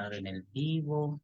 estar en el vivo.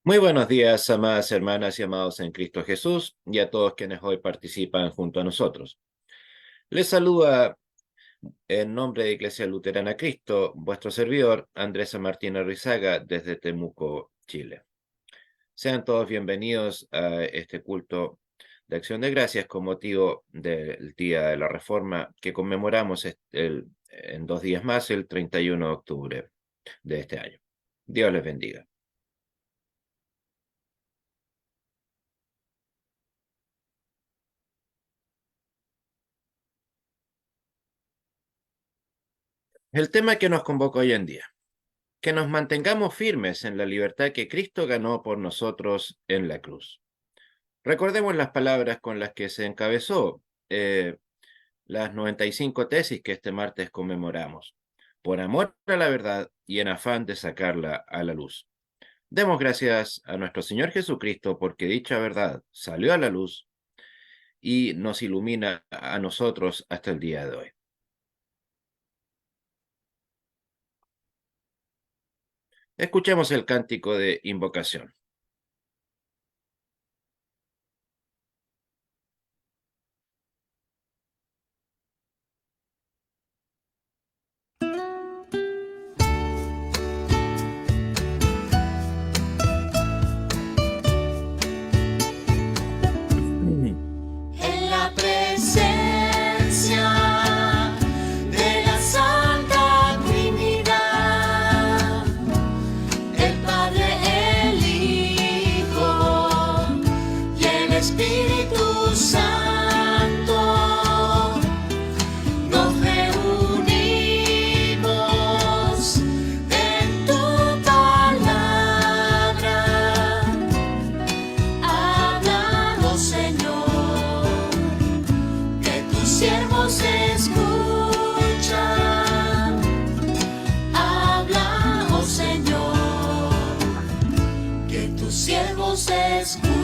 Muy buenos días, amadas hermanas y amados en Cristo Jesús, y a todos quienes hoy participan junto a nosotros. Les saluda en nombre de Iglesia Luterana Cristo, vuestro servidor, Andrés Martínez Rizaga, desde Temuco, Chile. Sean todos bienvenidos a este culto de Acción de Gracias con motivo del Día de la Reforma que conmemoramos en 2 días más, el 31 de octubre de este año. Dios les bendiga. El tema que nos convoca hoy en día: que nos mantengamos firmes en la libertad que Cristo ganó por nosotros en la cruz. Recordemos las palabras con las que se encabezó las 95 tesis que este martes conmemoramos, por amor a la verdad y en afán de sacarla a la luz. Demos gracias a nuestro Señor Jesucristo porque dicha verdad salió a la luz y nos ilumina a nosotros hasta el día de hoy. Escuchemos el cántico de invocación. En la presencia de la Santa Trinidad, el Padre, el Hijo y el Espíritu Santo, nos reunimos en tu palabra. Habla, oh Señor, que tus siervos escuchan. Habla, oh Señor, que tus siervos escuchan.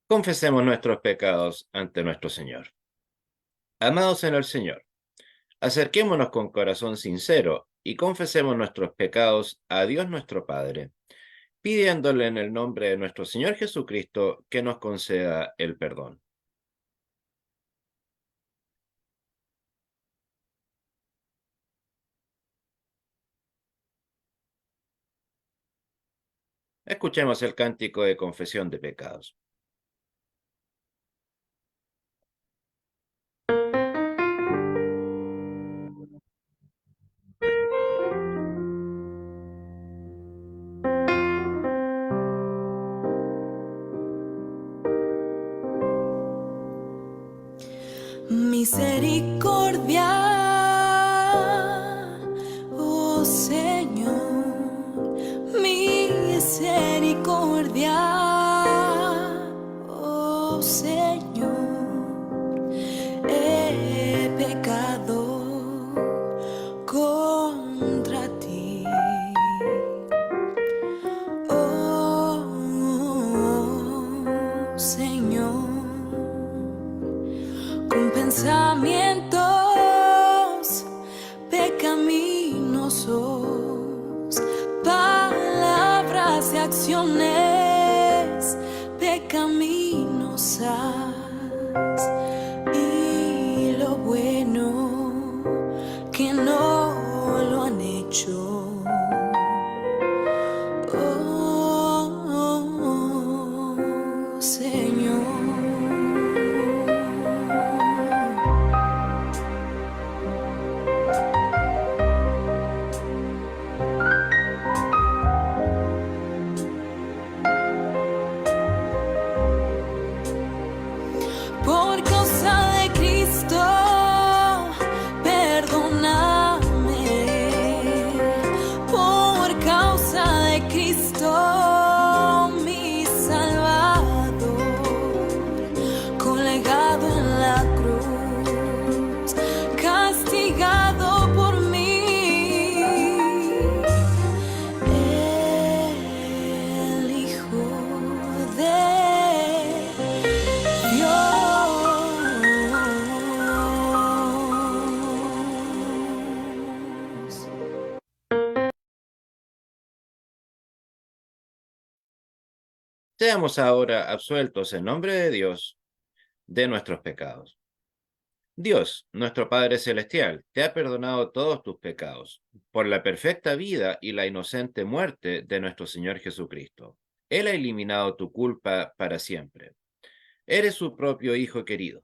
Confesemos nuestros pecados ante nuestro Señor. Amados en el Señor, acerquémonos con corazón sincero y confesemos nuestros pecados a Dios nuestro Padre, pidiéndole en el nombre de nuestro Señor Jesucristo que nos conceda el perdón. Escuchemos el cántico de confesión de pecados. Misericordia, oh Señor, misericordia, oh Señor, he pecado contra ti. Oh Señor, con pensamientos pecaminosos, palabras y acciones pecaminosas, y lo bueno que no lo han hecho. Oh, Señor. Por causa de Cristo, perdóname. Por causa de Cristo, mi Salvador, colgado en la cruz, castigado por mí, el Hijo de Dios. Seamos ahora absueltos en nombre de Dios de nuestros pecados. Dios, nuestro Padre Celestial, te ha perdonado todos tus pecados por la perfecta vida y la inocente muerte de nuestro Señor Jesucristo. Él ha eliminado tu culpa para siempre. Eres su propio Hijo querido.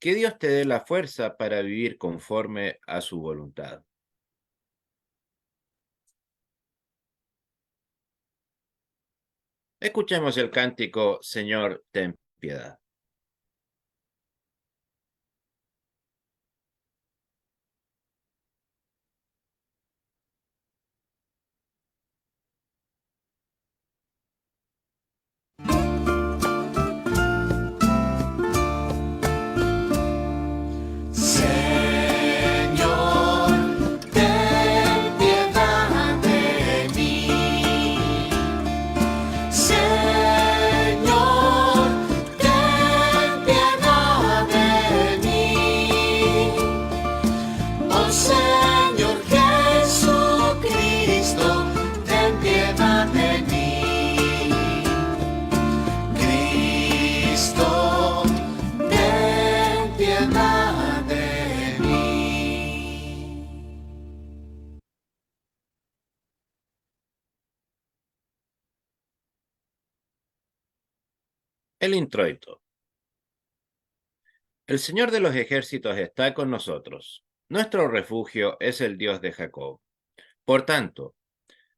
Que Dios te dé la fuerza para vivir conforme a su voluntad. Escuchemos el cántico, Señor, ten piedad. El introito. El Señor de los ejércitos está con nosotros. Nuestro refugio es el Dios de Jacob. Por tanto,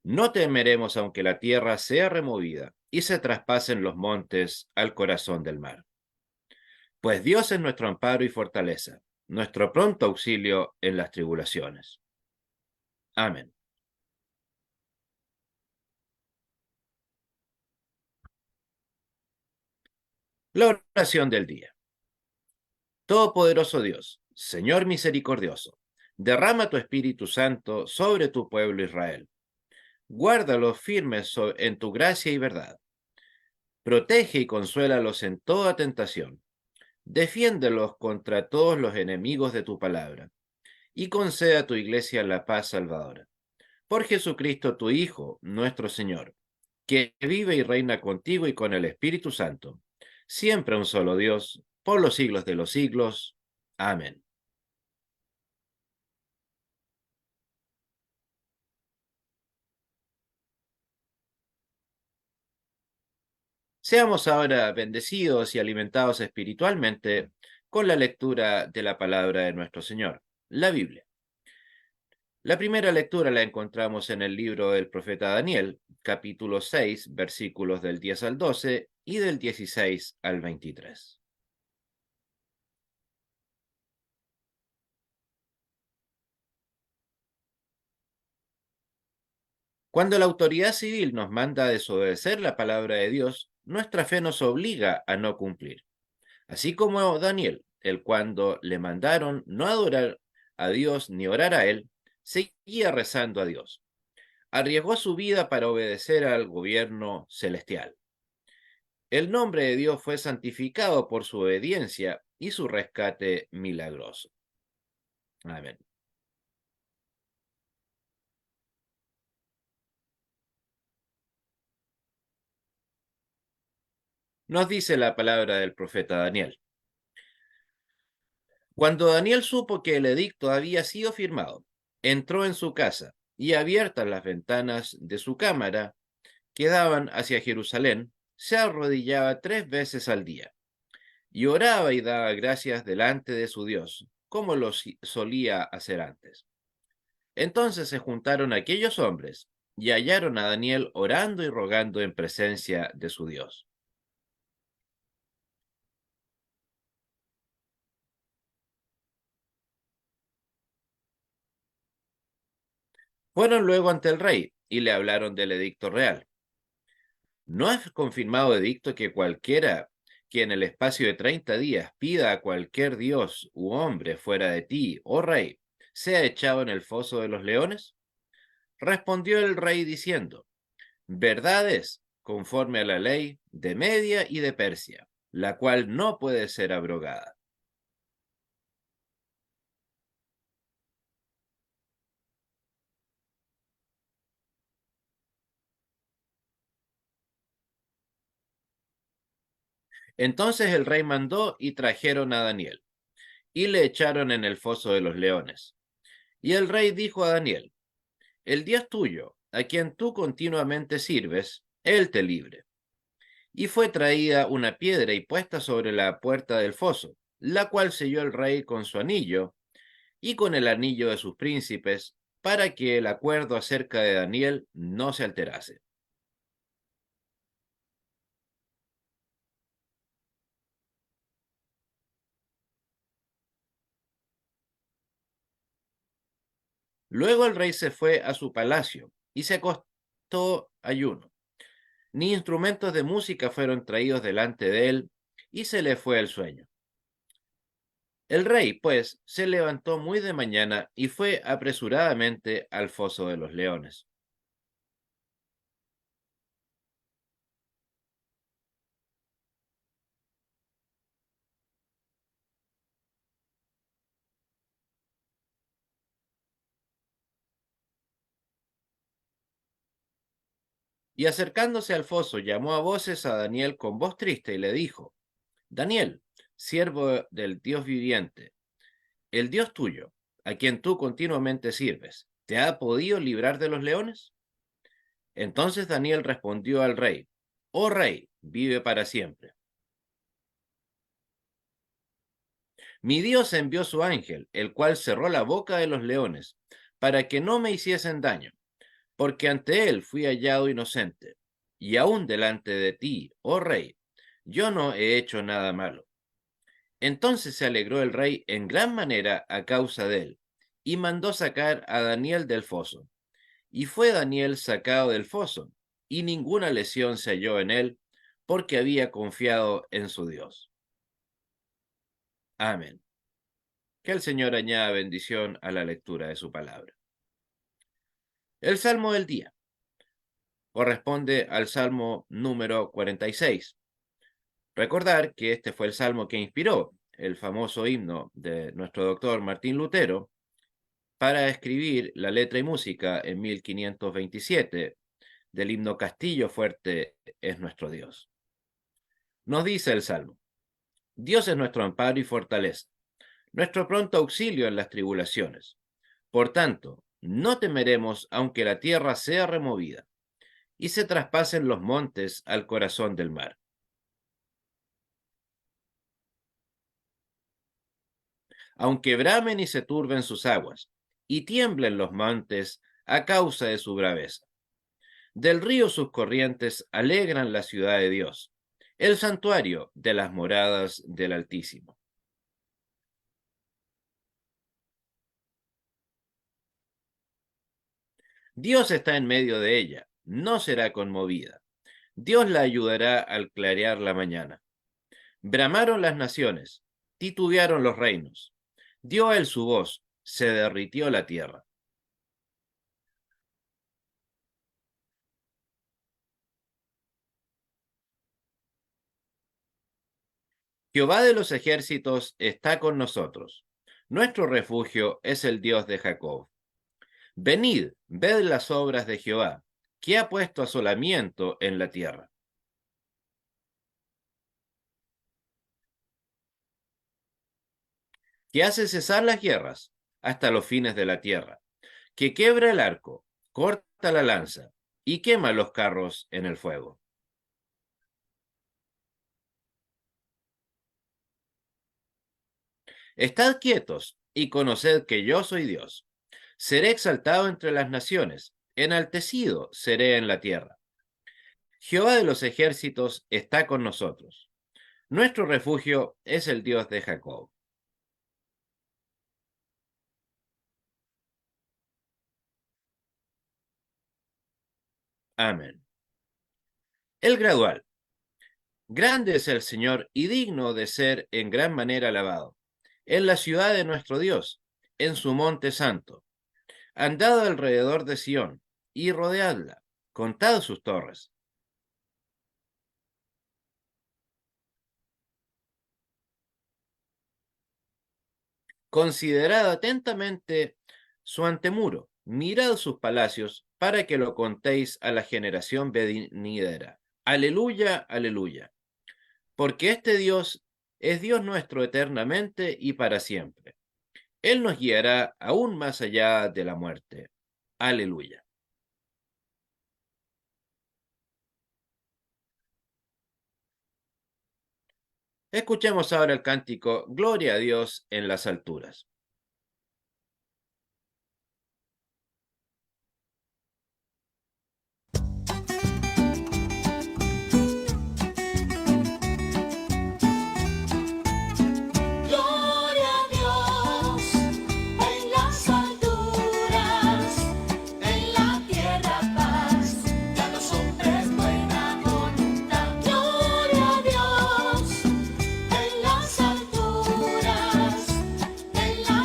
no temeremos aunque la tierra sea removida y se traspasen los montes al corazón del mar. Pues Dios es nuestro amparo y fortaleza, nuestro pronto auxilio en las tribulaciones. Amén. La oración del día. Todopoderoso Dios, Señor misericordioso, derrama tu Espíritu Santo sobre tu pueblo Israel. Guárdalos firmes en tu gracia y verdad. Protege y consuélalos en toda tentación. Defiéndelos contra todos los enemigos de tu palabra. Y conceda a tu iglesia la paz salvadora. Por Jesucristo tu Hijo, nuestro Señor, que vive y reina contigo y con el Espíritu Santo, siempre un solo Dios, por los siglos de los siglos. Amén. Seamos ahora bendecidos y alimentados espiritualmente con la lectura de la palabra de nuestro Señor, la Biblia. La primera lectura la encontramos en el libro del profeta Daniel, capítulo 6, versículos del 10 al 12 y del 16 al 23. Cuando la autoridad civil nos manda a desobedecer la palabra de Dios, nuestra fe nos obliga a no cumplir. Así como Daniel, el cuando le mandaron no adorar a Dios ni orar a él, seguía rezando a Dios. Arriesgó su vida para obedecer al gobierno celestial. El nombre de Dios fue santificado por su obediencia y su rescate milagroso. Amén. Nos dice la palabra del profeta Daniel. Cuando Daniel supo que el edicto había sido firmado, entró en su casa y abiertas las ventanas de su cámara que daban hacia Jerusalén, se arrodillaba 3 veces al día y oraba y daba gracias delante de su Dios, como lo solía hacer antes. Entonces se juntaron aquellos hombres y hallaron a Daniel orando y rogando en presencia de su Dios. Fueron luego ante el rey y le hablaron del edicto real. ¿No has confirmado edicto que cualquiera que en el espacio de 30 días pida a cualquier dios u hombre fuera de ti, oh rey, sea echado en el foso de los leones? Respondió el rey diciendo, verdad es, conforme a la ley de Media y de Persia, la cual no puede ser abrogada. Entonces el rey mandó y trajeron a Daniel, y le echaron en el foso de los leones. Y el rey dijo a Daniel, el Dios tuyo, a quien tú continuamente sirves, él te libre. Y fue traída una piedra y puesta sobre la puerta del foso, la cual selló el rey con su anillo y con el anillo de sus príncipes, para que el acuerdo acerca de Daniel no se alterase. Luego el rey se fue a su palacio y se acostó ayuno. Ni instrumentos de música fueron traídos delante de él, y se le fue el sueño. El rey, pues, se levantó muy de mañana y fue apresuradamente al foso de los leones. Y acercándose al foso, llamó a voces a Daniel con voz triste y le dijo, Daniel, siervo del Dios viviente, el Dios tuyo, a quien tú continuamente sirves, ¿te ha podido librar de los leones? Entonces Daniel respondió al rey, oh rey, vive para siempre. Mi Dios envió su ángel, el cual cerró la boca de los leones, para que no me hiciesen daño, porque ante él fui hallado inocente, y aún delante de ti, oh rey, yo no he hecho nada malo. Entonces se alegró el rey en gran manera a causa de él, y mandó sacar a Daniel del foso. Y fue Daniel sacado del foso, y ninguna lesión se halló en él, porque había confiado en su Dios. Amén. Que el Señor añada bendición a la lectura de su palabra. El Salmo del día corresponde al Salmo número 46. Recordar que este fue el Salmo que inspiró el famoso himno de nuestro doctor Martín Lutero para escribir la letra y música en 1527 del himno Castillo fuerte es nuestro Dios. Nos dice el Salmo: Dios es nuestro amparo y fortaleza, nuestro pronto auxilio en las tribulaciones. Por tanto, no temeremos aunque la tierra sea removida y se traspasen los montes al corazón del mar. Aunque bramen y se turben sus aguas, y tiemblen los montes a causa de su braveza. Del río sus corrientes alegran la ciudad de Dios, el santuario de las moradas del Altísimo. Dios está en medio de ella, no será conmovida. Dios la ayudará al clarear la mañana. Bramaron las naciones, titubearon los reinos. Dio él su voz, se derritió la tierra. Jehová de los ejércitos está con nosotros. Nuestro refugio es el Dios de Jacob. Venid, ved las obras de Jehová, que ha puesto asolamiento en la tierra. Que hace cesar las guerras hasta los fines de la tierra, que quiebra el arco, corta la lanza y quema los carros en el fuego. Estad quietos y conoced que yo soy Dios. Seré exaltado entre las naciones, enaltecido seré en la tierra. Jehová de los ejércitos está con nosotros. Nuestro refugio es el Dios de Jacob. Amén. El gradual. Grande es el Señor y digno de ser en gran manera alabado. En la ciudad de nuestro Dios, en su monte santo. Andad alrededor de Sión y rodeadla, contad sus torres. Considerad atentamente su antemuro, mirad sus palacios, para que lo contéis a la generación venidera. Aleluya, aleluya. Porque este Dios es Dios nuestro eternamente y para siempre. Él nos guiará aún más allá de la muerte. Aleluya. Escuchemos ahora el cántico Gloria a Dios en las alturas. Gloria a Dios en las alturas, en la tierra paz, y a los hombres buena voluntad. Gloria a Dios en las alturas, en la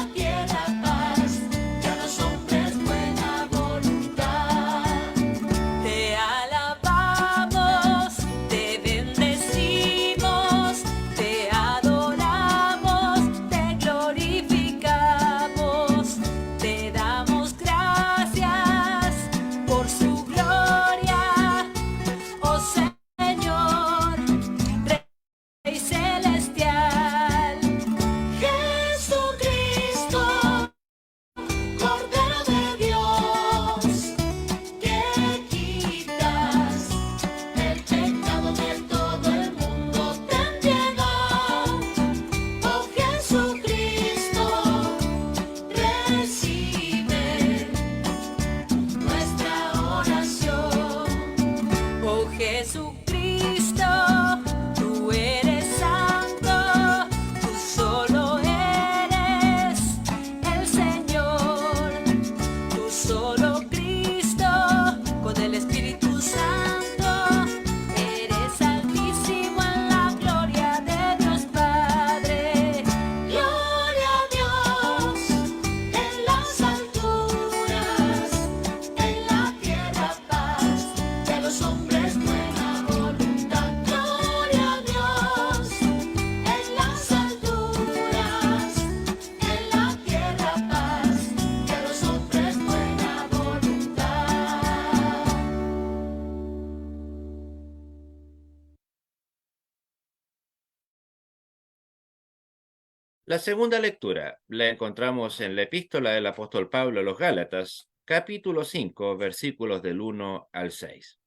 La segunda lectura la encontramos en la epístola del apóstol Pablo a los Gálatas, capítulo 5, versículos del 1 al 6.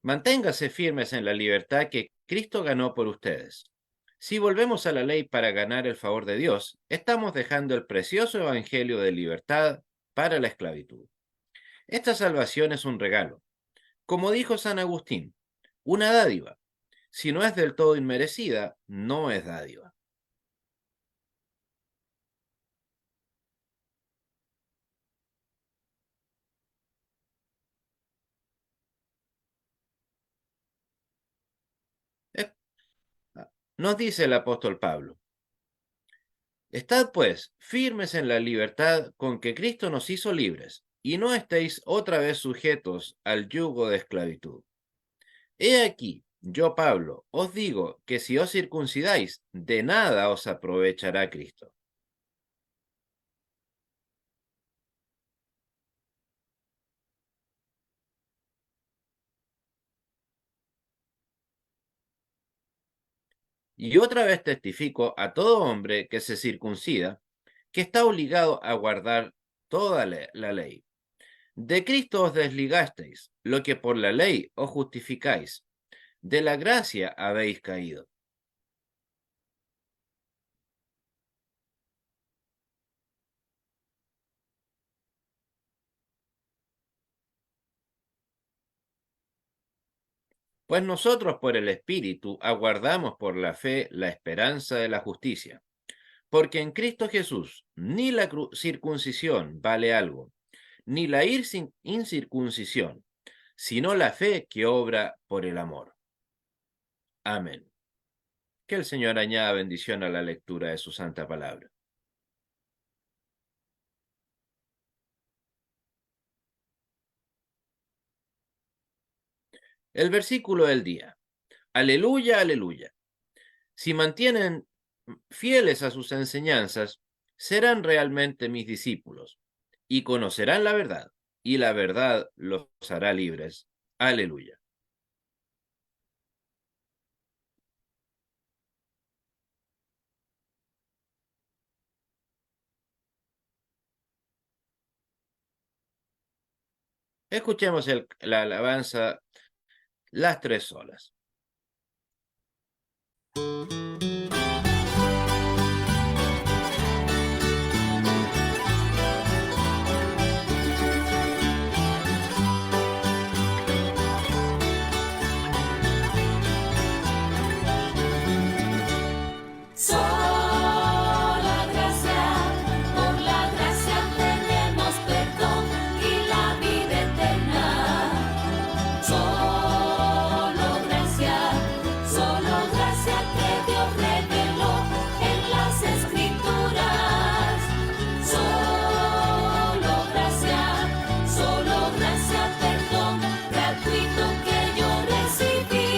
Manténgase firmes en la libertad que Cristo ganó por ustedes. Si volvemos a la ley para ganar el favor de Dios, estamos dejando el precioso evangelio de libertad para la esclavitud. Esta salvación es un regalo. Como dijo San Agustín, una dádiva. Si no es del todo inmerecida, no es dádiva. Nos dice el apóstol Pablo: estad pues firmes en la libertad con que Cristo nos hizo libres, y no estéis otra vez sujetos al yugo de esclavitud. He aquí, yo Pablo, os digo que si os circuncidáis, de nada os aprovechará Cristo. Y otra vez testifico a todo hombre que se circuncida, que está obligado a guardar toda la ley. De Cristo os desligasteis, lo que por la ley os justificáis. De la gracia habéis caído. Pues nosotros por el Espíritu aguardamos por la fe la esperanza de la justicia. Porque en Cristo Jesús ni la circuncisión vale algo, ni la incircuncisión, sino la fe que obra por el amor. Amén. Que el Señor añada bendición a la lectura de su santa palabra. El versículo del día. Aleluya, aleluya. Si mantienen fieles a sus enseñanzas, serán realmente mis discípulos y conocerán la verdad, y la verdad los hará libres. Aleluya. Escuchemos la alabanza Las Tres Solas. Sola gracia, por la gracia tenemos perdón y la vida eterna. Solo gracia que Dios reveló en las Escrituras. Solo gracia, perdón gratuito que yo recibí.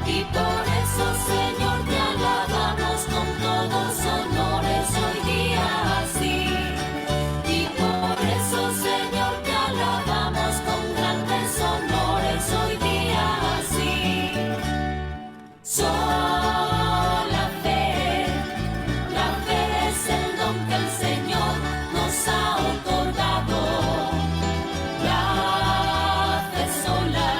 Y por eso, Señor, te alabamos con todos honores hoy día así. Y por eso, Señor, te alabamos con grandes honores hoy día así. La fe es el don que el Señor nos ha otorgado. La fe sola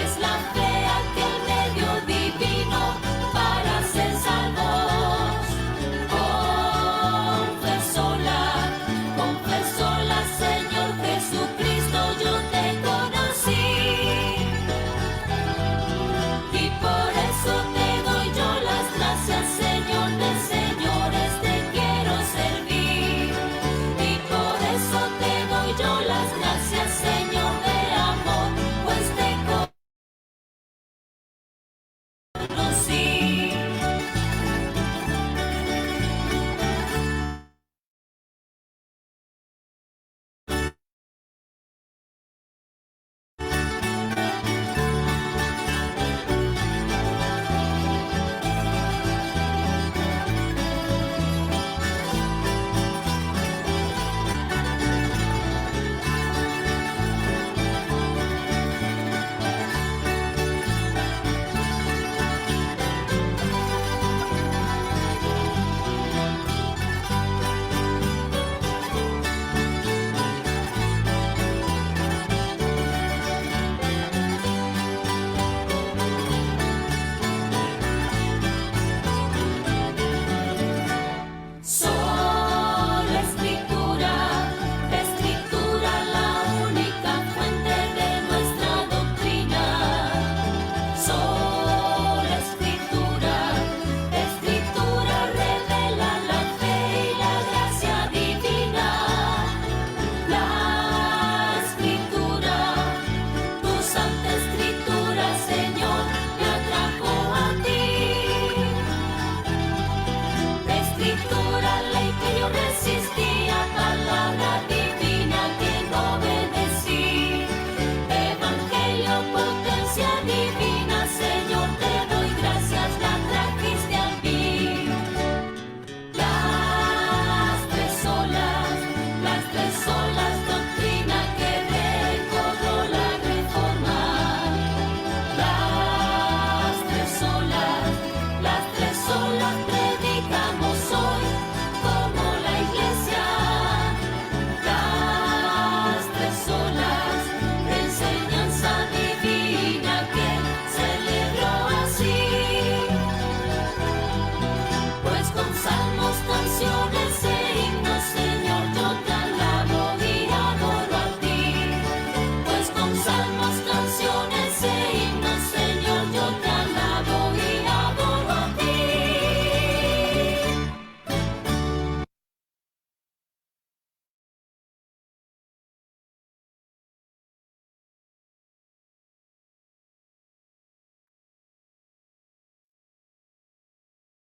es la fe, aquel medio divino para ser salvos. Con fe sola, Señor Jesucristo, yo te conocí. Y por eso te doy yo las gracias, Señor de señores, te quiero servir. Y por eso te doy yo las gracias, Señor de amor, pues te conocí.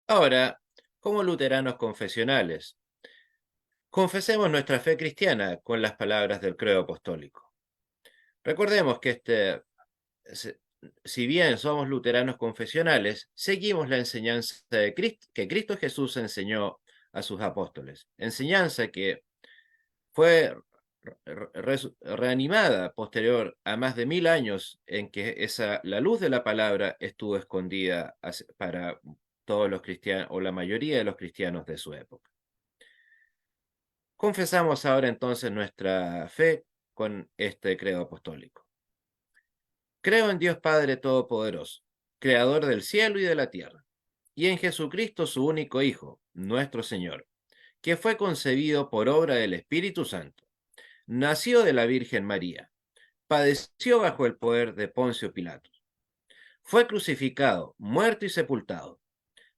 Ahora, como luteranos confesionales, confesemos nuestra fe cristiana con las palabras del credo apostólico. Recordemos que si bien somos luteranos confesionales, seguimos la enseñanza de Cristo, que Cristo Jesús enseñó a sus apóstoles, enseñanza que fue reanimada posterior a más de 1000 años en que la luz de la palabra estuvo escondida para todos los cristianos o la mayoría de los cristianos de su época. Confesamos ahora entonces nuestra fe con este credo apostólico. Creo en Dios Padre Todopoderoso, Creador del cielo y de la tierra, y en Jesucristo su único Hijo, nuestro Señor, que fue concebido por obra del Espíritu Santo, nació de la Virgen María, padeció bajo el poder de Poncio Pilato, fue crucificado, muerto y sepultado,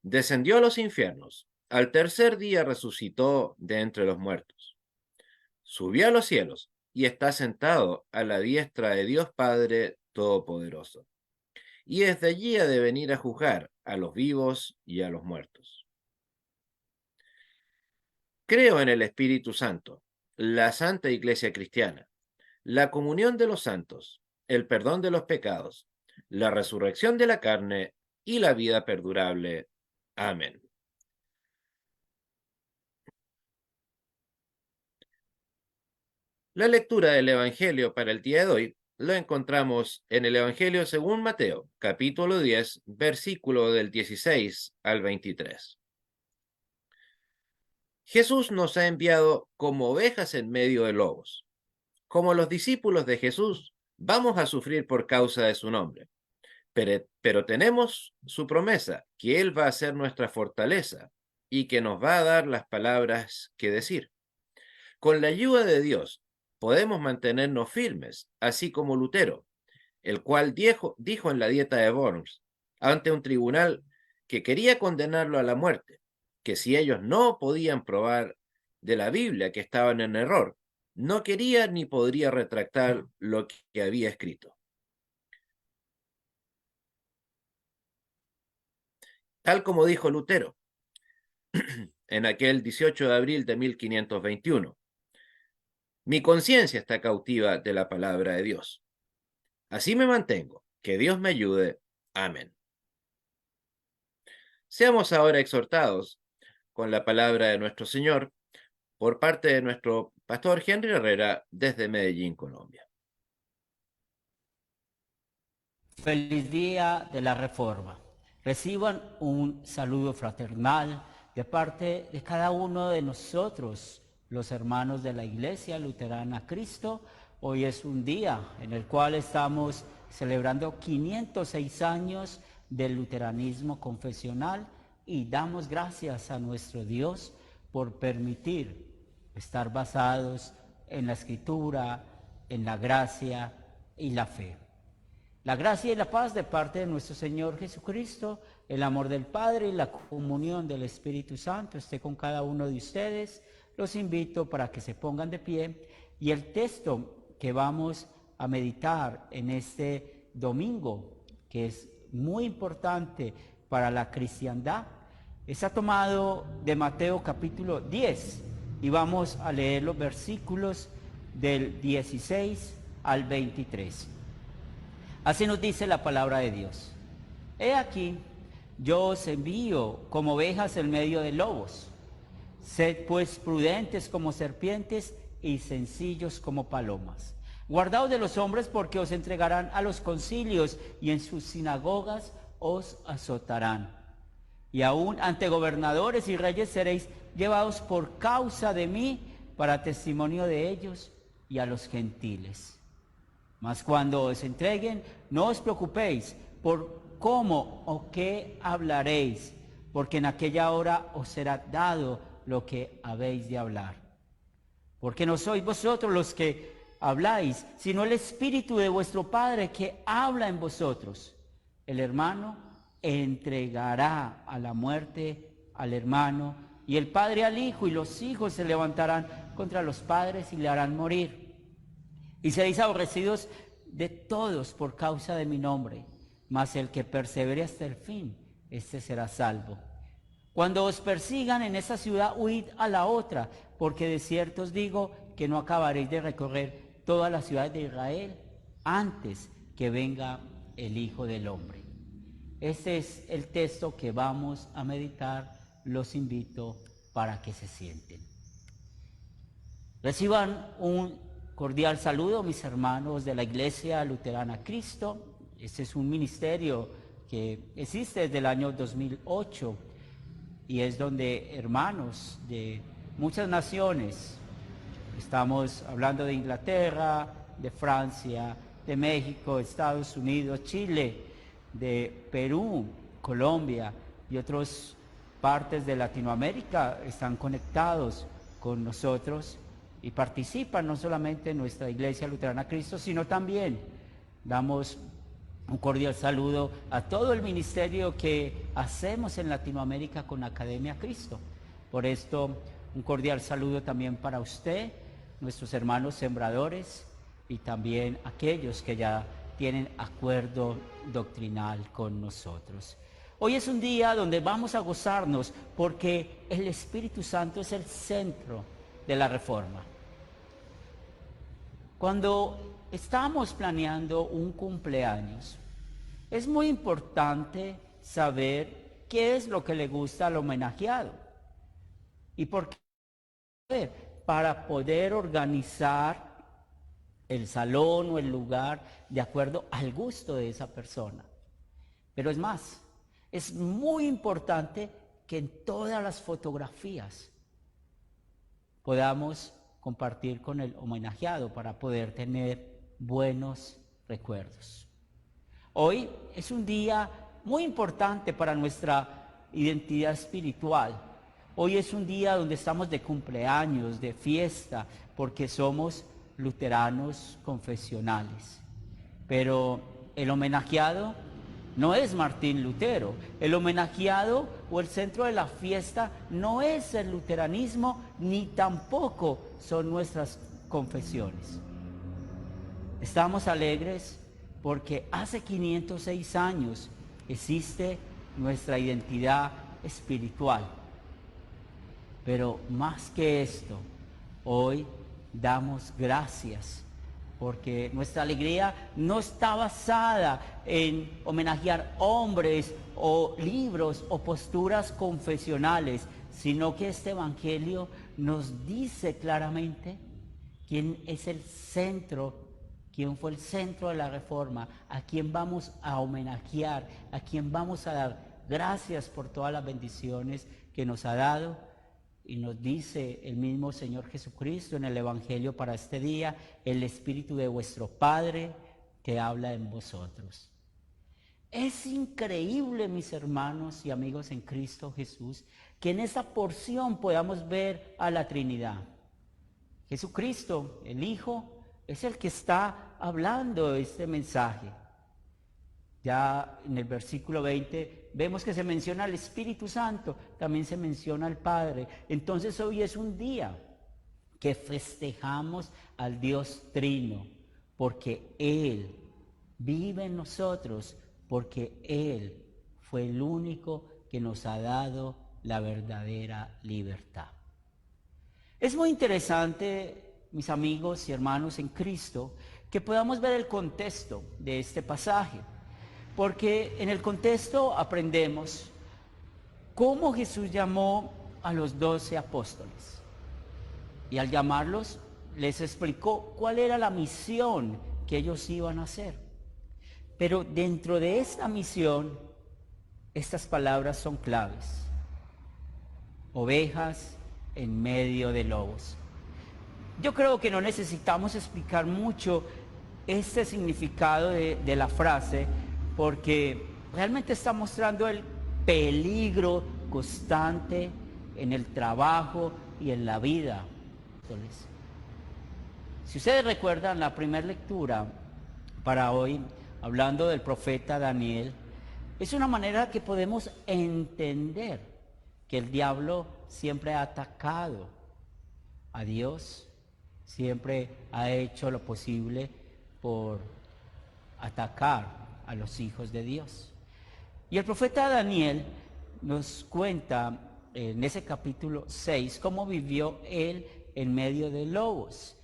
descendió a los infiernos, al tercer día resucitó de entre los muertos, subió a los cielos y está sentado a la diestra de Dios Padre Todopoderoso. Y desde allí ha de venir a juzgar a los vivos y a los muertos. Creo en el Espíritu Santo, la Santa Iglesia Cristiana, la comunión de los santos, el perdón de los pecados, la resurrección de la carne y la vida perdurable. Amén. La lectura del Evangelio para el día de hoy lo encontramos en el Evangelio según Mateo, capítulo 10, versículo del 16 al 23. Jesús nos ha enviado como ovejas en medio de lobos. Como los discípulos de Jesús, vamos a sufrir por causa de su nombre. Pero tenemos su promesa, que Él va a ser nuestra fortaleza y que nos va a dar las palabras que decir. Con la ayuda de Dios, podemos mantenernos firmes, así como Lutero, el cual dijo en la Dieta de Worms, ante un tribunal que quería condenarlo a la muerte, que si ellos no podían probar de la Biblia que estaban en error, no quería ni podría retractar lo que había escrito. Tal como dijo Lutero en aquel 18 de abril de 1521. Mi conciencia está cautiva de la palabra de Dios. Así me mantengo. Que Dios me ayude. Amén. Seamos ahora exhortados con la palabra de nuestro Señor por parte de nuestro pastor Henry Herrera desde Medellín, Colombia. Feliz día de la Reforma. Reciban un saludo fraternal de parte de cada uno de nosotros, los hermanos de la Iglesia Luterana Cristo. Hoy es un día en el cual estamos celebrando 506 años del luteranismo confesional y damos gracias a nuestro Dios por permitir estar basados en la Escritura, en la gracia y la fe. La gracia y la paz de parte de nuestro Señor Jesucristo, el amor del Padre y la comunión del Espíritu Santo esté con cada uno de ustedes. Los invito para que se pongan de pie y el texto que vamos a meditar en este domingo, que es muy importante para la cristiandad, está tomado de Mateo capítulo 10 y vamos a leer los versículos del 16 al 23. Así nos dice la palabra de Dios. He aquí, yo os envío como ovejas en medio de lobos. Sed pues prudentes como serpientes y sencillos como palomas. Guardaos de los hombres porque os entregarán a los concilios y en sus sinagogas os azotarán. Y aún ante gobernadores y reyes seréis llevados por causa de mí para testimonio de ellos y a los gentiles. Mas cuando os entreguen, no os preocupéis por cómo o qué hablaréis, porque en aquella hora os será dado lo que habéis de hablar. Porque no sois vosotros los que habláis, sino el Espíritu de vuestro Padre que habla en vosotros. El hermano entregará a la muerte al hermano, y el padre al hijo, y los hijos se levantarán contra los padres y le harán morir. Y seréis aborrecidos de todos por causa de mi nombre, mas el que persevere hasta el fin, éste será salvo. Cuando os persigan en esa ciudad, huid a la otra, porque de cierto os digo que no acabaréis de recorrer todas las ciudades de Israel antes que venga el Hijo del Hombre. Este es el texto que vamos a meditar. Los invito para que se sienten. Reciban un cordial saludo, mis hermanos de la Iglesia Luterana Cristo. Este es un ministerio que existe desde el año 2008 y es donde hermanos de muchas naciones, estamos hablando de Inglaterra, de Francia, de México, Estados Unidos, Chile, de Perú, Colombia y otras partes de Latinoamérica están conectados con nosotros y participan no solamente en nuestra Iglesia Luterana Cristo, sino también damos un cordial saludo a todo el ministerio que hacemos en Latinoamérica con Academia Cristo. Por esto, un cordial saludo también para usted, nuestros hermanos sembradores y también aquellos que ya tienen acuerdo doctrinal con nosotros. Hoy es un día donde vamos a gozarnos porque el Espíritu Santo es el centro de la Reforma. Cuando estamos planeando un cumpleaños, es muy importante saber qué es lo que le gusta al homenajeado. ¿Y por qué? Para poder organizar el salón o el lugar de acuerdo al gusto de esa persona. Pero es más, es muy importante que en todas las fotografías podamos compartir con el homenajeado para poder tener buenos recuerdos. Hoy es un día muy importante para nuestra identidad espiritual. Hoy es un día donde estamos de cumpleaños, de fiesta, porque somos luteranos confesionales. Pero el homenajeado no es Martín Lutero. El homenajeado o el centro de la fiesta no es el luteranismo, ni tampoco son nuestras confesiones. Estamos alegres porque hace 506 años existe nuestra identidad espiritual. Pero más que esto, hoy damos gracias porque nuestra alegría no está basada en homenajear hombres o libros o posturas confesionales, sino que este Evangelio nos dice claramente quién es el centro, quién fue el centro de la Reforma, a quién vamos a homenajear, a quién vamos a dar gracias por todas las bendiciones que nos ha dado. Y nos dice el mismo Señor Jesucristo en el Evangelio para este día: el Espíritu de vuestro Padre que habla en vosotros. Es increíble, mis hermanos y amigos en Cristo Jesús, que en esta porción podamos ver a la Trinidad. Jesucristo, el Hijo, es el que está hablando este mensaje. Ya en el versículo 20 vemos que se menciona al Espíritu Santo, también se menciona al Padre. Entonces hoy es un día que festejamos al Dios Trino, porque Él vive en nosotros, porque Él fue el único que nos ha dado la verdadera libertad. Es muy interesante, mis amigos y hermanos en Cristo, que podamos ver el contexto de este pasaje. Porque en el contexto aprendemos cómo Jesús llamó a los 12 apóstoles. Y al llamarlos, les explicó cuál era la misión que ellos iban a hacer. Pero dentro de esta misión, estas palabras son claves. Ovejas en medio de lobos. Yo creo que no necesitamos explicar mucho este significado de la frase, porque realmente está mostrando el peligro constante en el trabajo y en la vida. Entonces, si ustedes recuerdan la primera lectura para hoy, hablando del profeta Daniel, es una manera que podemos entender que el diablo siempre ha atacado a Dios, siempre ha hecho lo posible por atacar a los hijos de Dios. Y el profeta Daniel nos cuenta en ese capítulo 6 cómo vivió él en medio de lobos.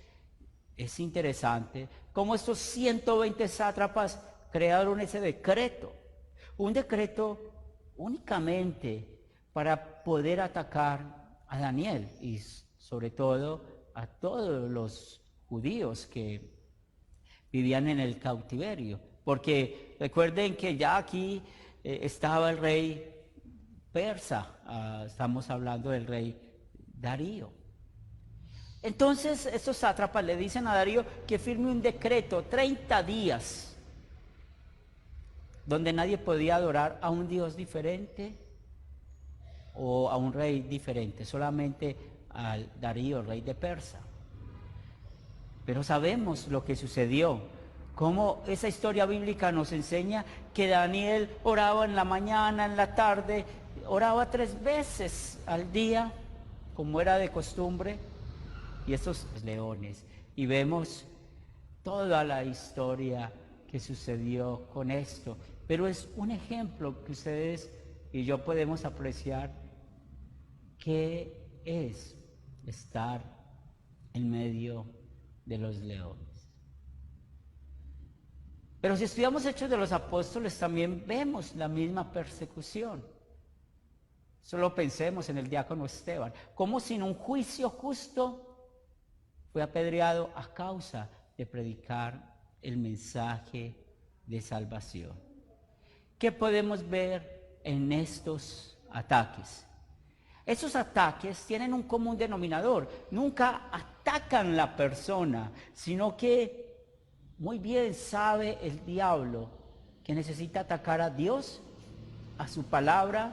Es interesante cómo estos 120 sátrapas crearon ese decreto, un decreto únicamente para poder atacar a Daniel y sobre todo a todos los judíos que vivían en el cautiverio. Porque recuerden que ya aquí estaba el rey persa, estamos hablando del rey Darío. Entonces estos sátrapas le dicen a Darío que firme un decreto, 30 días, donde nadie podía adorar a un dios diferente o a un rey diferente, solamente al Darío, rey de Persia. Pero sabemos lo que sucedió, cómo esa historia bíblica nos enseña que Daniel oraba en la mañana, en la tarde, oraba 3 veces al día, como era de costumbre, y estos leones. Y vemos toda la historia que sucedió con esto. Pero es un ejemplo que ustedes y yo podemos apreciar qué es estar en medio de los leones. Pero si estudiamos Hechos de los Apóstoles también vemos la misma persecución. Solo pensemos en el diácono Esteban, como sin un juicio justo fue apedreado a causa de predicar el mensaje de salvación. ¿Qué podemos ver en estos ataques? Estos ataques tienen un común denominador. Nunca atacan la persona, sino que muy bien sabe el diablo que necesita atacar a Dios, a su palabra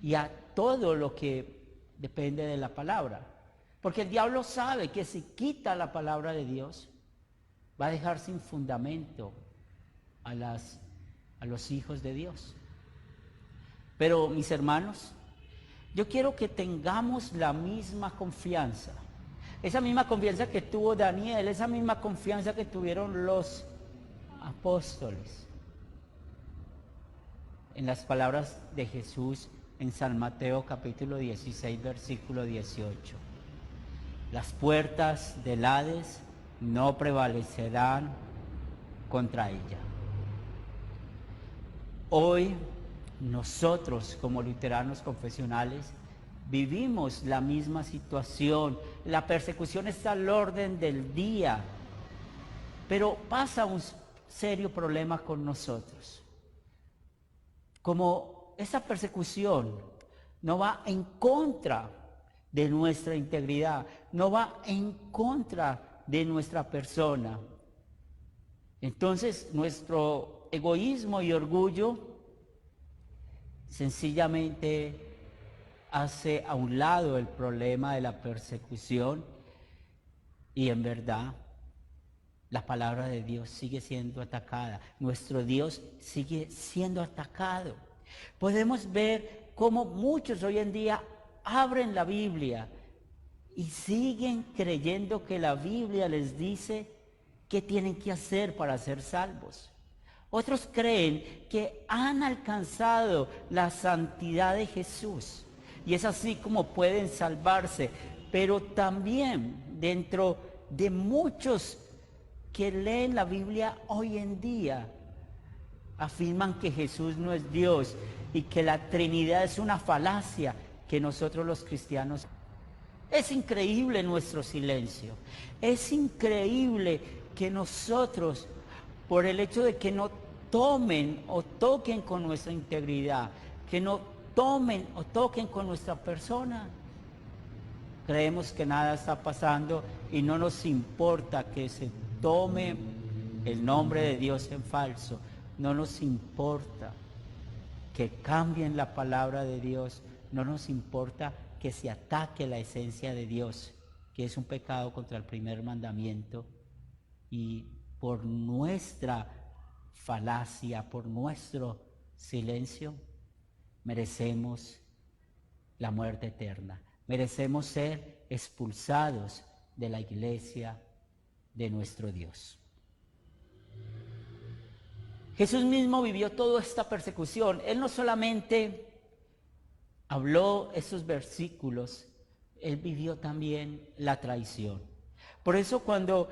y a todo lo que depende de la palabra. Porque el diablo sabe que si quita la palabra de Dios, va a dejar sin fundamento a los hijos de Dios. Pero mis hermanos, yo quiero que tengamos la misma confianza. Esa misma confianza que tuvo Daniel, esa misma confianza que tuvieron los apóstoles. En las palabras de Jesús en San Mateo capítulo 16, versículo 18. Las puertas del Hades no prevalecerán contra ella. Hoy nosotros como luteranos confesionales vivimos la misma situación. La persecución está al orden del día, pero pasa un serio problema con nosotros. Como esa persecución no va en contra de nuestra integridad, no va en contra de nuestra persona, entonces nuestro egoísmo y orgullo sencillamente hace a un lado el problema de la persecución y en verdad la palabra de Dios sigue siendo atacada, nuestro Dios sigue siendo atacado. Podemos ver cómo muchos hoy en día abren la Biblia y siguen creyendo que la Biblia les dice qué tienen que hacer para ser salvos. Otros creen que han alcanzado la santidad de Jesús y es así como pueden salvarse. Pero también dentro de muchos que leen la Biblia hoy en día afirman que Jesús no es Dios y que la Trinidad es una falacia que nosotros los cristianos. Es increíble nuestro silencio. Es increíble que nosotros, por el hecho de que no tomen o toquen con nuestra integridad, que no tomen o toquen con nuestra persona, creemos que nada está pasando y no nos importa que se tome el nombre de Dios en falso. No nos importa que cambien la palabra de Dios. No nos importa que se ataque la esencia de Dios, que es un pecado contra el primer mandamiento. Y por nuestra falacia, por nuestro silencio, merecemos la muerte eterna. Merecemos ser expulsados de la iglesia de nuestro Dios. Jesús mismo vivió toda esta persecución. Él no solamente habló esos versículos, él vivió también la traición. Por eso cuando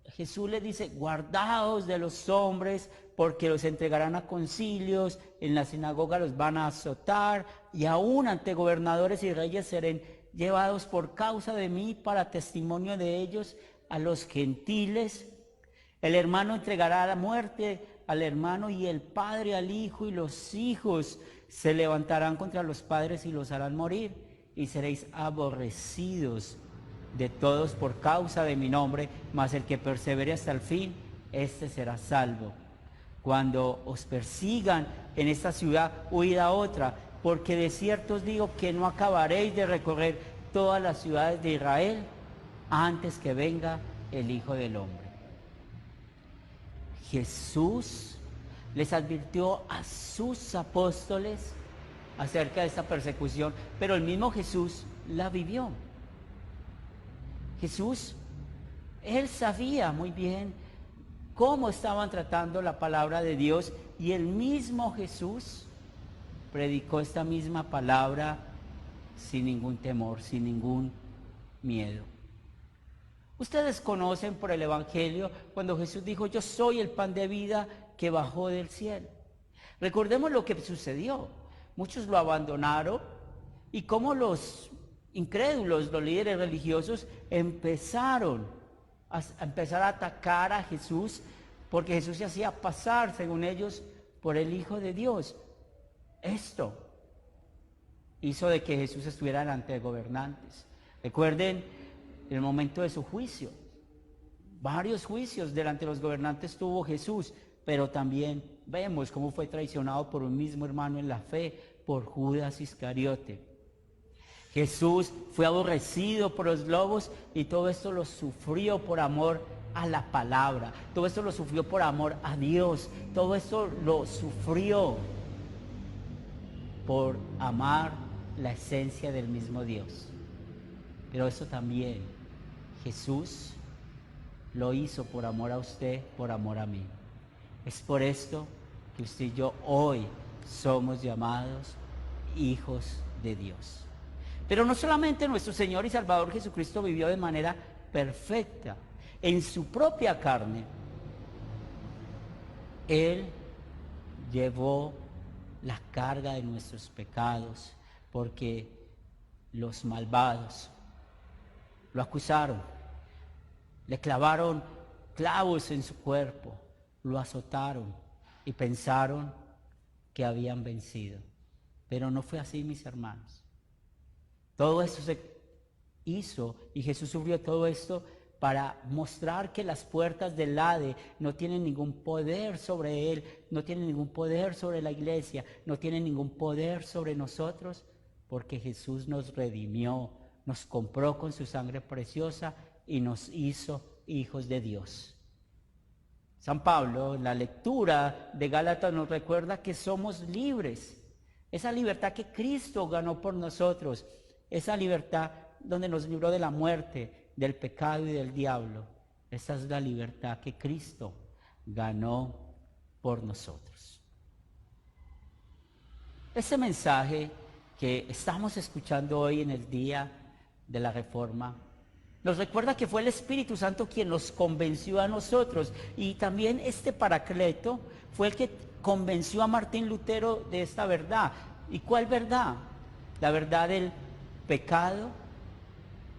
Jesús le dice, guardaos de los hombres, porque los entregarán a concilios, en la sinagoga los van a azotar, y aún ante gobernadores y reyes serán llevados por causa de mí para testimonio de ellos a los gentiles. El hermano entregará a la muerte al hermano y el padre al hijo, y los hijos se levantarán contra los padres y los harán morir, y seréis aborrecidos de todos por causa de mi nombre, mas el que persevere hasta el fin, éste será salvo. Cuando os persigan en esta ciudad, huid a otra, porque de cierto os digo que no acabaréis de recorrer todas las ciudades de Israel antes que venga el Hijo del Hombre. Jesús les advirtió a sus apóstoles acerca de esta persecución, pero el mismo Jesús la vivió. Jesús, él sabía muy bien cómo estaban tratando la palabra de Dios, y el mismo Jesús predicó esta misma palabra sin ningún temor, sin ningún miedo. Ustedes conocen por el Evangelio cuando Jesús dijo, yo soy el pan de vida que bajó del cielo. Recordemos lo que sucedió. Muchos lo abandonaron, y cómo los incrédulos, los líderes religiosos, empezaron a atacar a Jesús, porque Jesús se hacía pasar, según ellos, por el Hijo de Dios. Esto hizo de que Jesús estuviera delante de gobernantes. Recuerden el momento de su juicio. Varios juicios delante de los gobernantes tuvo Jesús, pero también vemos cómo fue traicionado por un mismo hermano en la fe, por Judas Iscariote. Jesús fue aborrecido por los lobos, y todo esto lo sufrió por amor a la palabra. Todo esto lo sufrió por amor a Dios. Todo esto lo sufrió por amar la esencia del mismo Dios. Pero eso también Jesús lo hizo por amor a usted, por amor a mí. Es por esto que usted y yo hoy somos llamados hijos de Dios. Pero no solamente nuestro Señor y Salvador Jesucristo vivió de manera perfecta en su propia carne. Él llevó la carga de nuestros pecados, porque los malvados lo acusaron, le clavaron clavos en su cuerpo, lo azotaron y pensaron que habían vencido. Pero no fue así, mis hermanos. Todo esto se hizo, y Jesús sufrió todo esto para mostrar que las puertas del Hades no tienen ningún poder sobre Él, no tienen ningún poder sobre la iglesia, no tienen ningún poder sobre nosotros, porque Jesús nos redimió, nos compró con su sangre preciosa y nos hizo hijos de Dios. San Pablo, en la lectura de Gálatas, nos recuerda que somos libres. Esa libertad que Cristo ganó por nosotros, esa libertad donde nos libró de la muerte, del pecado y del diablo. Esa es la libertad que Cristo ganó por nosotros. Este mensaje que estamos escuchando hoy en el día de la Reforma nos recuerda que fue el Espíritu Santo quien nos convenció a nosotros, y también este Paracleto fue el que convenció a Martín Lutero de esta verdad. ¿Y cuál verdad? La verdad del pecado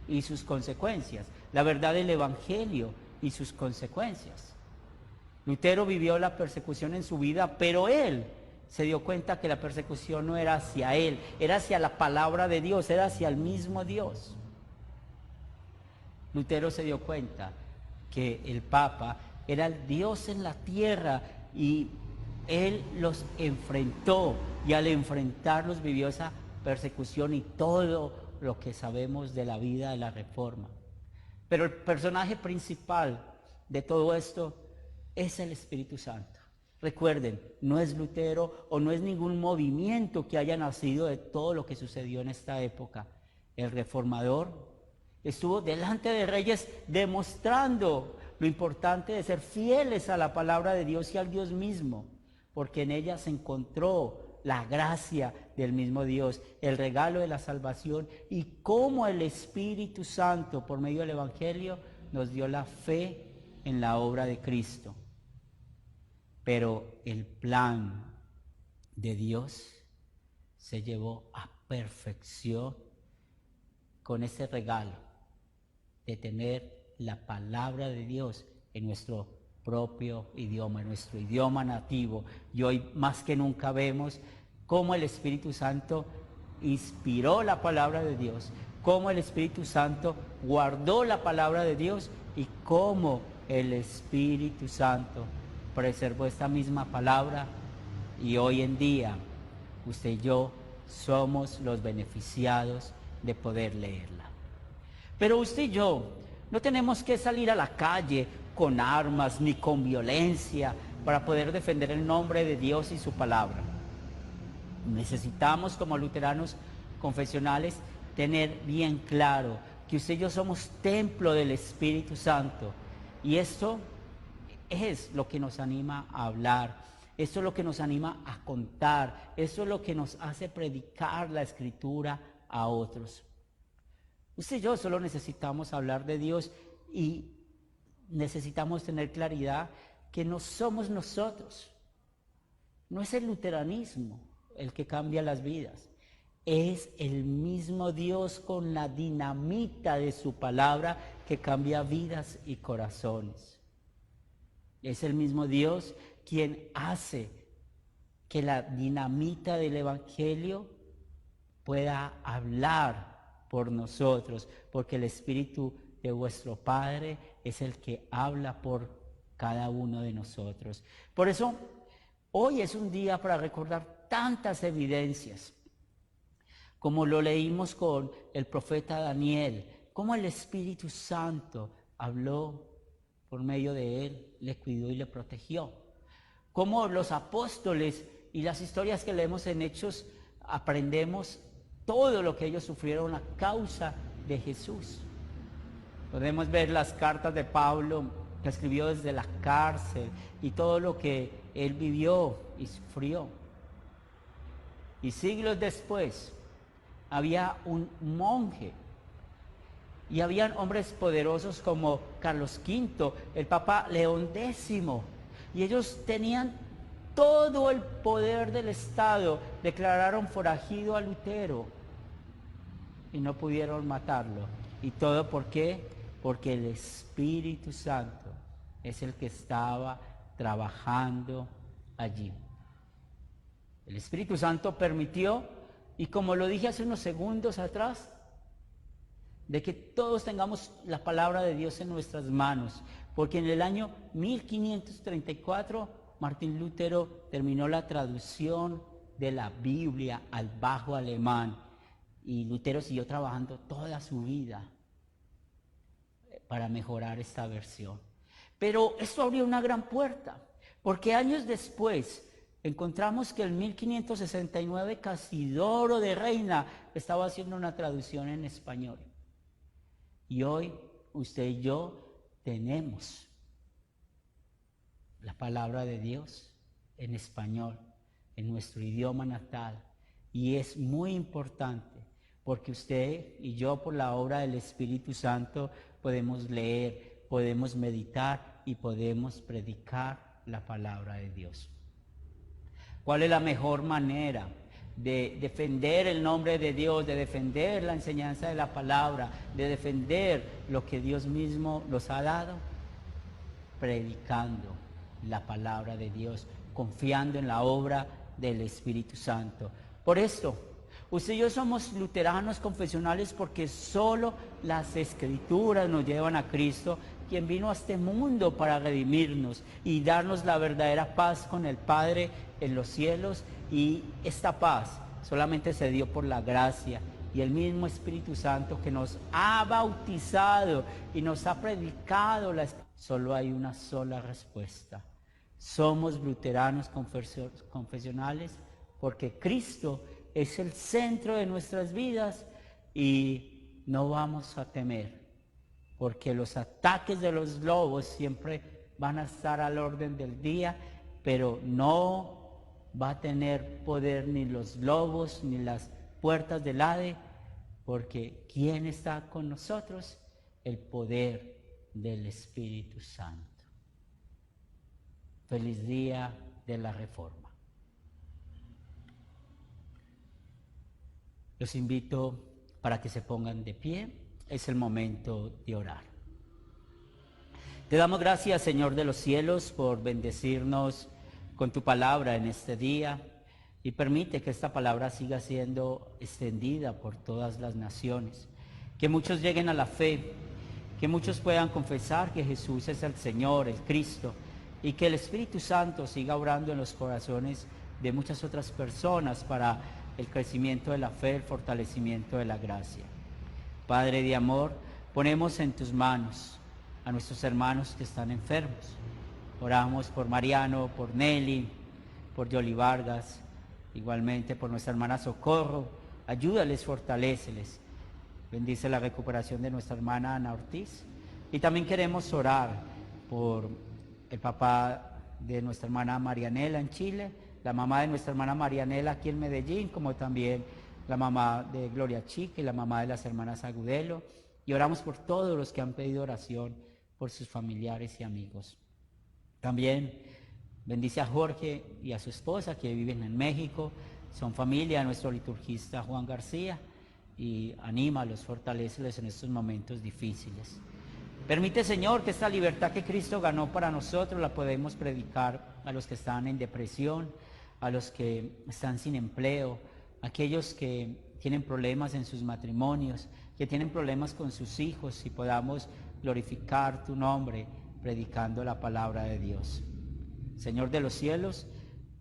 y sus consecuencias, la verdad del Evangelio y sus consecuencias. Lutero vivió la persecución en su vida, pero él se dio cuenta que la persecución no era hacia él, era hacia la palabra de Dios, era hacia el mismo Dios. Lutero se dio cuenta que el Papa era el Dios en la tierra, y él los enfrentó, y al enfrentarlos vivió esa persecución y todo lo que sabemos de la vida de la Reforma. Pero el personaje principal de todo esto es el Espíritu Santo. Recuerden, no es Lutero o no es ningún movimiento que haya nacido de todo lo que sucedió en esta época. El reformador estuvo delante de reyes demostrando lo importante de ser fieles a la palabra de Dios y al Dios mismo, porque en ella se encontró la gracia del mismo Dios, el regalo de la salvación y cómo el Espíritu Santo, por medio del Evangelio, nos dio la fe en la obra de Cristo. Pero el plan de Dios se llevó a perfección con ese regalo de tener la palabra de Dios en nuestro propio idioma, en nuestro idioma nativo. Y hoy más que nunca vemos cómo el Espíritu Santo inspiró la palabra de Dios, cómo el Espíritu Santo guardó la palabra de Dios y cómo el Espíritu Santo preservó esta misma palabra, y hoy en día usted y yo somos los beneficiados de poder leerla. Pero usted y yo no tenemos que salir a la calle con armas ni con violencia para poder defender el nombre de Dios y su palabra. Necesitamos, como luteranos confesionales, tener bien claro que usted y yo somos templo del Espíritu Santo, y esto es lo que nos anima a hablar, esto es lo que nos anima a contar, esto es lo que nos hace predicar la Escritura a otros. Usted y yo solo necesitamos hablar de Dios y necesitamos tener claridad que no somos nosotros, no es el luteranismo el que cambia las vidas, es el mismo Dios con la dinamita de su palabra que cambia vidas y corazones. Es el mismo Dios quien hace que la dinamita del Evangelio pueda hablar por nosotros, porque el Espíritu de vuestro Padre es el que habla por cada uno de nosotros. Por eso, hoy es un día para recordar tantas evidencias, como lo leímos con el profeta Daniel, cómo el Espíritu Santo habló por medio de él, le cuidó y le protegió. Cómo los apóstoles y las historias que leemos en Hechos aprendemos todo lo que ellos sufrieron a causa de Jesús. Podemos ver las cartas de Pablo que escribió desde la cárcel y todo lo que él vivió y sufrió. Y siglos después había un monje y habían hombres poderosos como Carlos V, el Papa León X, y ellos tenían todo el poder del Estado. Declararon forajido a Lutero y no pudieron matarlo. ¿Y todo por qué? Porque el Espíritu Santo es el que estaba trabajando allí. El Espíritu Santo permitió, y como lo dije hace unos segundos atrás, de que todos tengamos la palabra de Dios en nuestras manos, porque en el año 1534 Martín Lutero terminó la traducción de la Biblia al bajo alemán, y Lutero siguió trabajando toda su vida para mejorar esta versión. Pero esto abrió una gran puerta, porque años después encontramos que en 1569 Casidoro de Reina estaba haciendo una traducción en español. Y hoy usted y yo tenemos la palabra de Dios en español, en nuestro idioma natal. Y es muy importante porque usted y yo, por la obra del Espíritu Santo, podemos leer, podemos meditar y podemos predicar la palabra de Dios. ¿Cuál es la mejor manera de defender el nombre de Dios, de defender la enseñanza de la palabra, de defender lo que Dios mismo nos ha dado? Predicando la palabra de Dios, confiando en la obra del Espíritu Santo. Por esto, usted y yo somos luteranos confesionales porque solo las Escrituras nos llevan a Cristo, quien vino a este mundo para redimirnos y darnos la verdadera paz con el Padre en los cielos. Y esta paz solamente se dio por la gracia y el mismo Espíritu Santo que nos ha bautizado y nos ha predicado. Solo hay una sola respuesta: somos luteranos confesionales porque Cristo es el centro de nuestras vidas, y no vamos a temer, porque los ataques de los lobos siempre van a estar al orden del día, pero no va a tener poder ni los lobos ni las puertas del Hade, porque ¿quién está con nosotros? El poder del Espíritu Santo. Feliz día de la Reforma. Los invito para que se pongan de pie. Es el momento de orar. Te damos gracias, Señor de los cielos, por bendecirnos con tu palabra en este día, y permite que esta palabra siga siendo extendida por todas las naciones, que muchos lleguen a la fe, que muchos puedan confesar que Jesús es el Señor, el Cristo, y que el Espíritu Santo siga obrando en los corazones de muchas otras personas para el crecimiento de la fe, el fortalecimiento de la gracia. Padre de amor, ponemos en tus manos a nuestros hermanos que están enfermos. Oramos por Mariano, por Nelly, por Yoli Vargas, igualmente por nuestra hermana Socorro. Ayúdales, fortaléceles. Bendice la recuperación de nuestra hermana Ana Ortiz. Y también queremos orar por el papá de nuestra hermana Marianela en Chile, la mamá de nuestra hermana Marianela aquí en Medellín, como también la mamá de Gloria Chica y la mamá de las hermanas Agudelo. Y oramos por todos los que han pedido oración por sus familiares y amigos. También bendice a Jorge y a su esposa que viven en México, son familia de nuestro liturgista Juan García, y anímalos, fortaléceles en estos momentos difíciles. Permite, Señor, que esta libertad que Cristo ganó para nosotros la podemos predicar a los que están en depresión, a los que están sin empleo, a aquellos que tienen problemas en sus matrimonios, que tienen problemas con sus hijos, y podamos glorificar tu nombre predicando la palabra de Dios. Señor de los cielos,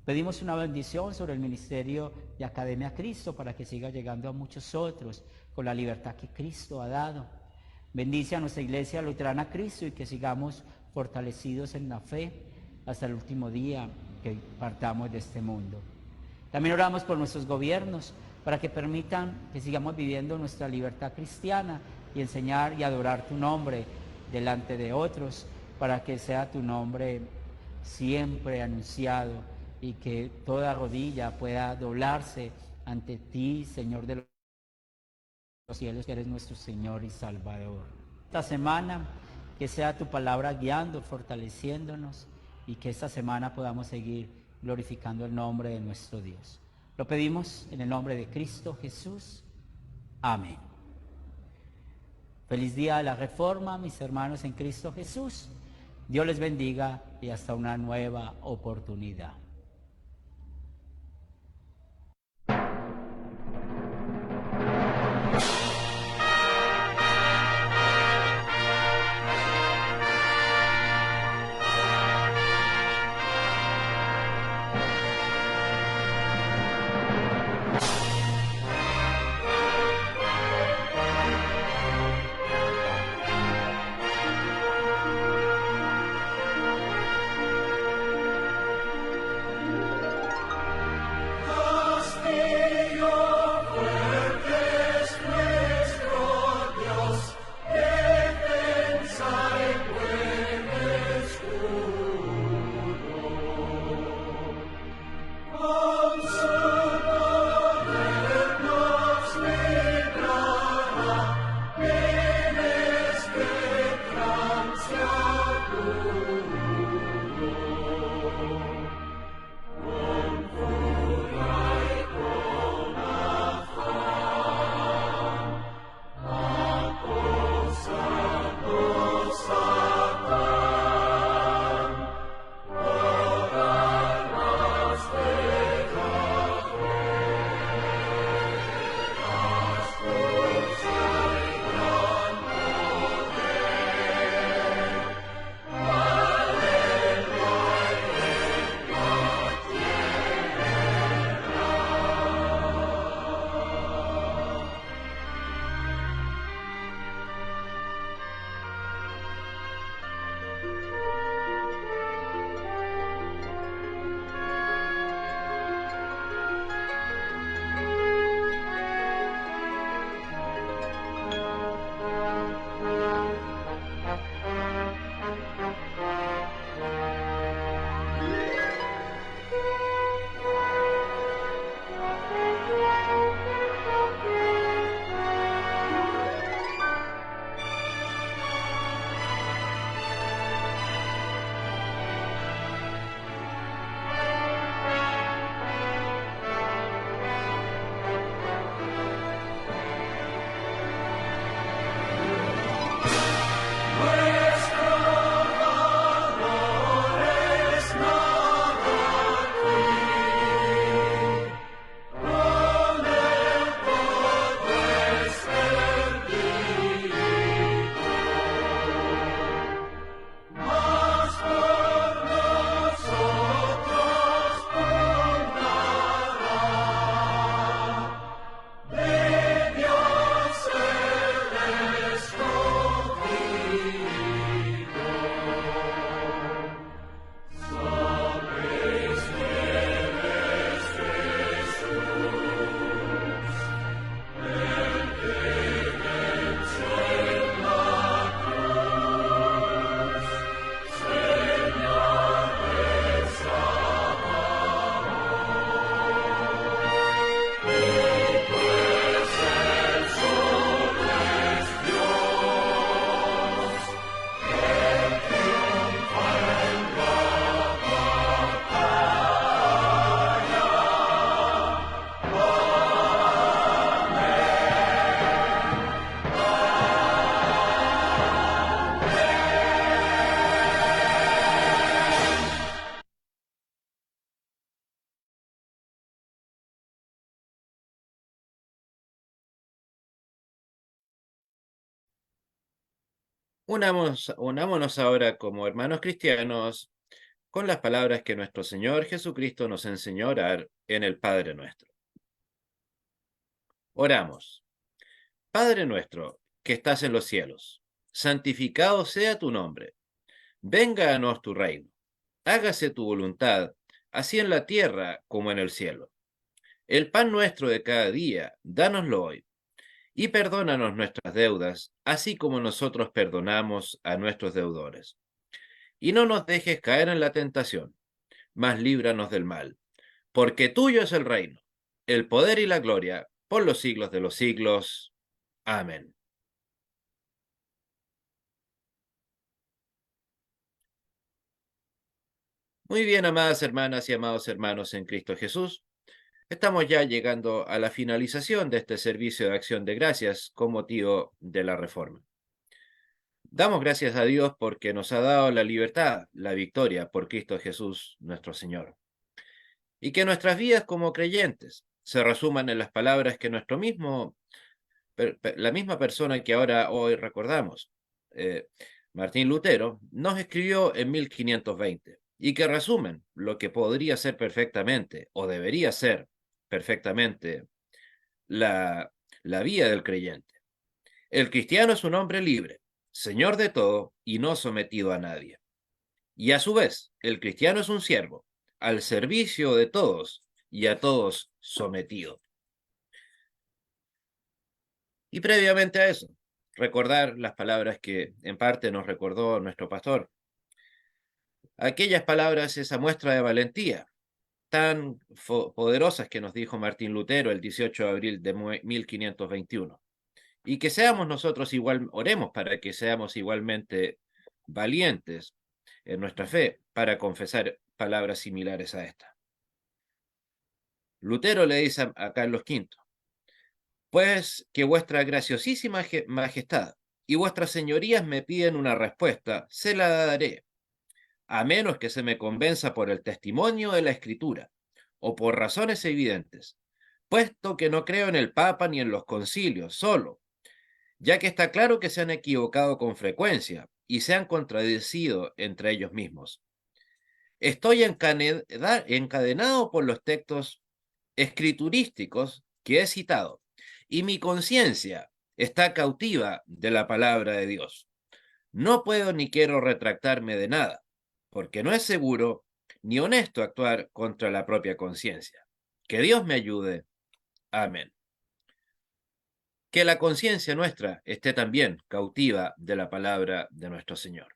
pedimos una bendición sobre el ministerio de Academia Cristo para que siga llegando a muchos otros con la libertad que Cristo ha dado. Bendice a nuestra Iglesia Luterana Cristo y que sigamos fortalecidos en la fe hasta el último día que partamos de este mundo. También oramos por nuestros gobiernos para que permitan que sigamos viviendo nuestra libertad cristiana y enseñar y adorar tu nombre delante de otros, para que sea tu nombre siempre anunciado y que toda rodilla pueda doblarse ante ti, Señor de los cielos, que eres nuestro Señor y Salvador. Esta semana que sea tu palabra guiando, fortaleciéndonos, y que esta semana podamos seguir glorificando el nombre de nuestro Dios. Lo pedimos en el nombre de Cristo Jesús. Amén. Feliz día de la Reforma, mis hermanos en Cristo Jesús. Dios les bendiga y hasta una nueva oportunidad. Unámonos ahora como hermanos cristianos con las palabras que nuestro Señor Jesucristo nos enseñó a orar en el Padre Nuestro. Oramos. Padre nuestro, que estás en los cielos, santificado sea tu nombre. Venga a nos tu reino. Hágase tu voluntad, así en la tierra como en el cielo. El pan nuestro de cada día, dánoslo hoy. Y perdónanos nuestras deudas, así como nosotros perdonamos a nuestros deudores. Y no nos dejes caer en la tentación, mas líbranos del mal. Porque tuyo es el reino, el poder y la gloria, por los siglos de los siglos. Amén. Muy bien, amadas hermanas y amados hermanos en Cristo Jesús. Estamos ya llegando a la finalización de este servicio de acción de gracias con motivo de la Reforma. Damos gracias a Dios porque nos ha dado la libertad, la victoria por Cristo Jesús nuestro Señor. Y que nuestras vidas como creyentes se resuman en las palabras que la misma persona que hoy recordamos, Martín Lutero, nos escribió en 1520 y que resumen lo que podría ser perfectamente o debería ser perfectamente la vida del creyente. El cristiano es un hombre libre, señor de todo y no sometido a nadie. Y a su vez, el cristiano es un siervo, al servicio de todos y a todos sometido. Y previamente a eso, recordar las palabras que en parte nos recordó nuestro pastor. Aquellas palabras, esa muestra de valentía tan poderosas que nos dijo Martín Lutero el 18 de abril de 1521. Y que seamos nosotros oremos para que seamos igualmente valientes en nuestra fe para confesar palabras similares a esta. Lutero le dice a Carlos V, pues que vuestra graciosísima majestad y vuestras señorías me piden una respuesta, se la daré, a menos que se me convenza por el testimonio de la Escritura, o por razones evidentes, puesto que no creo en el Papa ni en los concilios solo, ya que está claro que se han equivocado con frecuencia y se han contradecido entre ellos mismos. Estoy encadenado por los textos escriturísticos que he citado, y mi conciencia está cautiva de la palabra de Dios. No puedo ni quiero retractarme de nada, porque no es seguro ni honesto actuar contra la propia conciencia. Que Dios me ayude. Amén. Que la conciencia nuestra esté también cautiva de la palabra de nuestro Señor.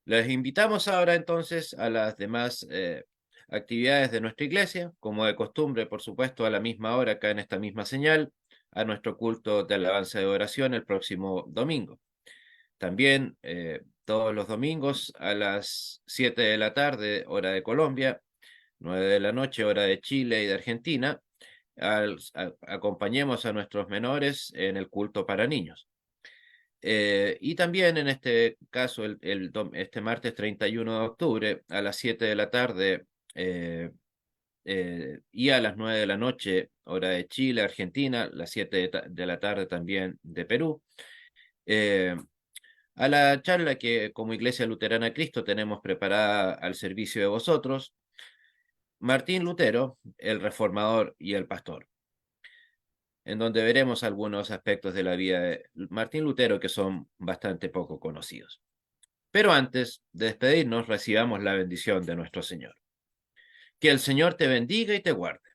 Les invitamos ahora entonces a las demás actividades de nuestra iglesia, como de costumbre, por supuesto, a la misma hora, acá en esta misma señal, a nuestro culto de alabanza de oración el próximo domingo. También todos los domingos a las 7 de la tarde, hora de Colombia, 9 de la noche, hora de Chile y de Argentina, acompañemos a nuestros menores en el culto para niños. Y también en este caso, este martes 31 de octubre, a las 7 de la tarde y a las 9 de la noche, hora de Chile, Argentina, las 7 de la tarde también de Perú, a la charla que como Iglesia Luterana Cristo tenemos preparada al servicio de vosotros, Martín Lutero, el reformador y el pastor, en donde veremos algunos aspectos de la vida de Martín Lutero que son bastante poco conocidos. Pero antes de despedirnos, recibamos la bendición de nuestro Señor. Que el Señor te bendiga y te guarde.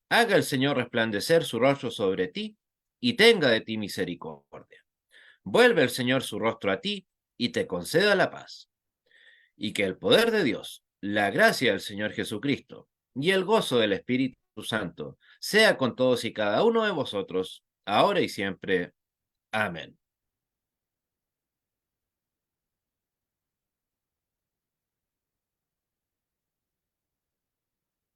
Haga el Señor resplandecer su rostro sobre ti y tenga de ti misericordia. Vuelve el Señor su rostro a ti y te conceda la paz. Y que el poder de Dios, la gracia del Señor Jesucristo y el gozo del Espíritu Santo sea con todos y cada uno de vosotros, ahora y siempre. Amén.